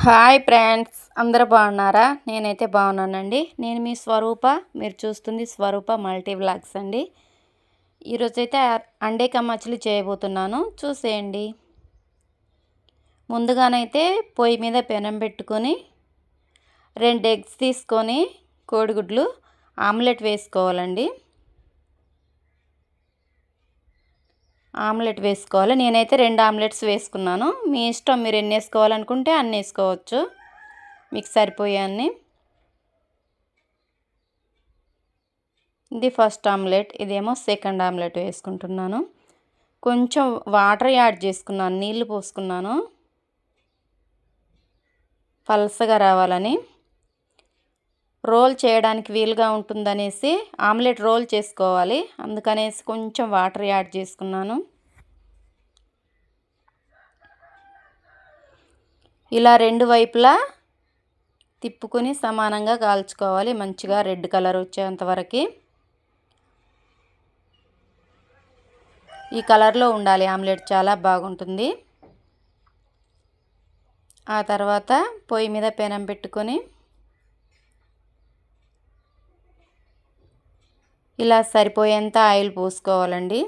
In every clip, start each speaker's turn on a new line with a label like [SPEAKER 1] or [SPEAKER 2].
[SPEAKER 1] Hi friends, అందరూ బాగున్నారా? నేనైతే బాగున్నానండి. నేను మీ స్వరూప. మీరు చూస్తుంది స్వరూప మల్టీ వ్లాగ్స్ అండి. ఈరోజైతే అండే మచిలీ చేయబోతున్నాను, చూసేయండి. ముందుగానైతే పొయ్యి మీద పెనం పెట్టుకొని 2 ఎగ్స్ తీసుకొని కోడిగుడ్లు ఆమ్లెట్ వేసుకోవాలండి. ఆమ్లెట్ వేసుకోవాలి. నేనైతే 2 ఆమ్లెట్స్ వేసుకున్నాను. మీ ఇష్టం, మీరు ఎన్ని వేసుకోవాలనుకుంటే అన్ని వేసుకోవచ్చు, మీకు సరిపోయే అన్ని. ఇది ఫస్ట్ ఆమ్లెట్, ఇదేమో సెకండ్ ఆమ్లెట్ వేసుకుంటున్నాను. కొంచెం వాటర్ యాడ్ చేసుకున్నాను, నీళ్లు పోసుకున్నాను పల్సగా రావాలని. రోల్ చేయడానికి వీలుగా ఉంటుందనేసి ఆమ్లెట్ రోల్ చేసుకోవాలి, అందుకనేసి కొంచెం వాటర్ యాడ్ చేసుకున్నాను. ఇలా 2 వైపులా తిప్పుకొని సమానంగా కాల్చుకోవాలి, మంచిగా రెడ్ కలర్ వచ్చేంత వరకు. ఈ కలర్లో ఉండాలి ఆమ్లెట్, చాలా బాగుంటుంది. ఆ తర్వాత పొయ్యి మీద పెనం పెట్టుకొని ఇలా సరిపోయేంత ఆయిల్ పోసుకోవాలండి.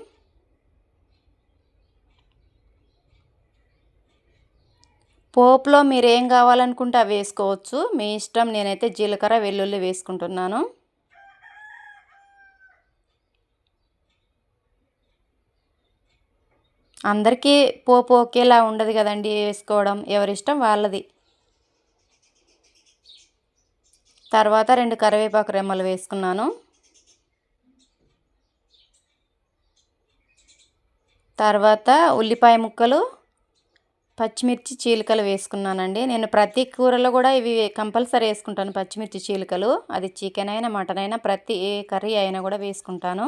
[SPEAKER 1] పోపులో మీరు ఏం కావాలనుకుంటే అవి వేసుకోవచ్చు, మీ ఇష్టం. నేనైతే జీలకర్ర వెల్లుల్లి వేసుకుంటున్నాను. అందరికీ పోపు ఒకేలా ఉండదు కదండి వేసుకోవడం, ఎవరిష్టం వాళ్ళది. తర్వాత 2 కరివేపాకు రెమ్మలు వేసుకున్నాను. తర్వాత ఉల్లిపాయ ముక్కలు, పచ్చిమిర్చి చీలికలు వేసుకున్నానండి. నేను ప్రతి కూరలో కూడా ఇవి కంపల్సరీ వేసుకుంటాను, పచ్చిమిర్చి చీలికలు. అది చికెన్ అయినా మటన్ అయినా ప్రతి ఏ కర్రీ అయినా కూడా వేసుకుంటాను.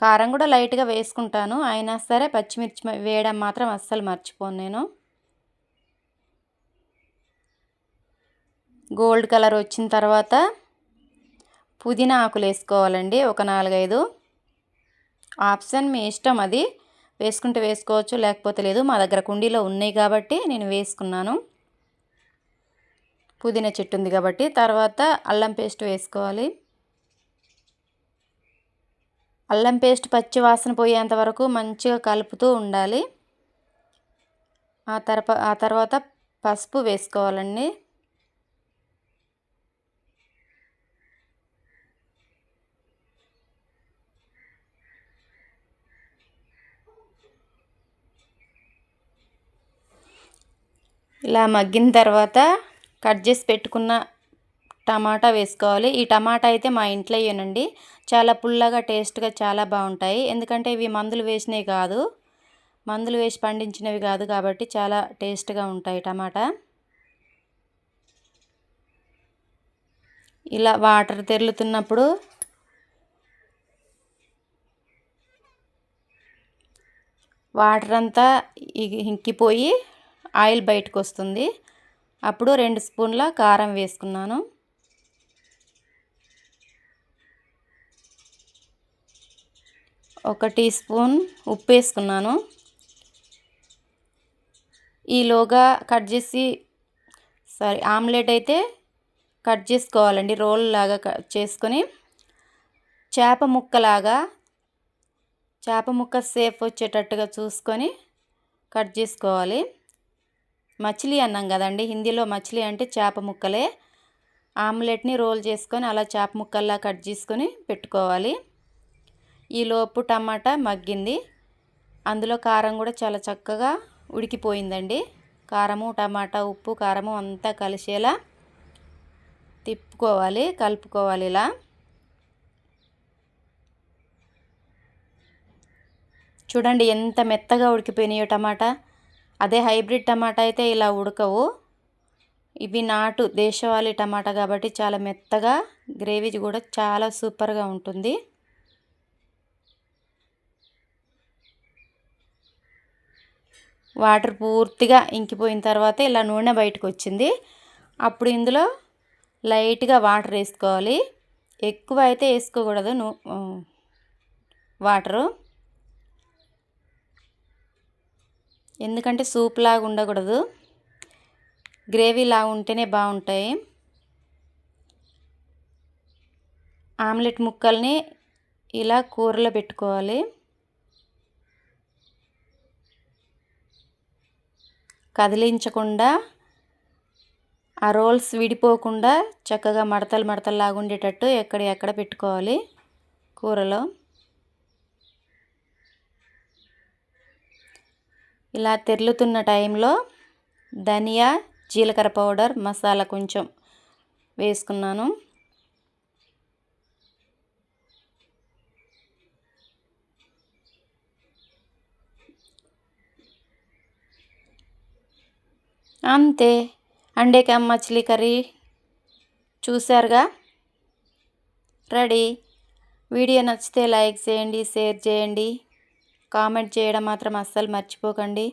[SPEAKER 1] కారం కూడా లైట్గా వేసుకుంటాను, అయినా సరే పచ్చిమిర్చి వేయడం మాత్రం అస్సలు మర్చిపోను నేను. గోల్డ్ కలర్ వచ్చిన తర్వాత పుదీనా ఆకులు వేసుకోవాలండి, ఒక 4-5. ఆప్షన్, మీ ఇష్టం, అది వేసుకుంటే వేసుకోవచ్చు, లేకపోతే లేదు. మా దగ్గర కుండీలో ఉన్నాయి కాబట్టి నేను వేసుకున్నాను, పుదీనా చెట్టు ఉంది కాబట్టి. తర్వాత అల్లం పేస్ట్ వేసుకోవాలి. అల్లం పేస్ట్ పచ్చి వాసన పోయేంత వరకు మంచిగా కలుపుతూ ఉండాలి. ఆ తర్వాత పసుపు వేసుకోవాలండి. ఇలా మగ్గిన తర్వాత కట్ చేసి పెట్టుకున్న టమాటా వేసుకోవాలి. ఈ టమాటా అయితే మా ఇంట్లో అయ్యానండి, చాలా పుల్లగా టేస్ట్గా చాలా బాగుంటాయి. ఎందుకంటే ఇవి మందులు వేసినవి కాదు, మందులు వేసి పండించినవి కాదు కాబట్టి చాలా టేస్ట్గా ఉంటాయి టమాటా. ఇలా వాటర్ తెరులుతున్నప్పుడు వాటర్ అంతా ఇంకిపోయి ఆయిల్ బయటకు వస్తుంది. అప్పుడు 2 స్పూన్ల కారం వేసుకున్నాను. 1 టీ స్పూన్ ఉప్పు వేసుకున్నాను. ఈలోగా ఆమ్లెట్ అయితే కట్ చేసుకోవాలండి, రోల్ లాగా చేసుకొని చేప ముక్క సేఫ్ వచ్చేటట్టుగా చూసుకొని కట్ చేసుకోవాలి. మచిలీ అన్నాం కదండి, హిందీలో మచిలీ అంటే చేప ముక్కలే. ఆమ్లెట్ని రోల్ చేసుకొని అలా చేప ముక్కల్లా కట్ చేసుకొని పెట్టుకోవాలి. ఈలోపు టమాటా మగ్గింది, అందులో కారం కూడా చాలా చక్కగా ఉడికిపోయిందండి. కారము, టమాటా, ఉప్పు, కారము అంతా కలిసేలా తిప్పుకోవాలి, కలుపుకోవాలి. ఇలా చూడండి ఎంత మెత్తగా ఉడికిపోయినాయో టమాటా. అదే హైబ్రిడ్ టమాటా అయితే ఇలా ఉడకవు. ఇవి నాటు దేశవాళీ టమాటా కాబట్టి చాలా మెత్తగా, గ్రేవీ కూడా చాలా సూపర్గా ఉంటుంది. వాటర్ పూర్తిగా ఇంకిపోయిన తర్వాత ఇలా నూనె బయటకు వచ్చింది. అప్పుడు ఇందులో లైట్గా వాటర్ వేసుకోవాలి, ఎక్కువ అయితే వేసుకోకూడదు వాటరు. ఎందుకంటే సూప్ లాగా ఉండకూడదు, గ్రేవీ లాగా ఉంటేనే బాగుంటాయి. ఆమ్లెట్ ముక్కల్ని ఇలా కూరలో పెట్టుకోవాలి. కదిలించకుండా, ఆ రోల్స్ విడిపోకుండా చక్కగా మడతలు మడతల్లాగా ఉండేటట్టు ఎక్కడ పెట్టుకోవాలి కూరలో. ఇలా తెరులుతున్న టైంలో ధనియా, జీలకర్ర పౌడర్, మసాలా కొంచెం వేసుకున్నాను. అంతే, అండే కమ్ మచిలీ కర్రీ చూసారుగా, రెడీ. వీడియో నచ్చితే లైక్ చేయండి, షేర్ చేయండి, కామెంట్ చేయడం మాత్రం అస్సలు మర్చిపోకండి.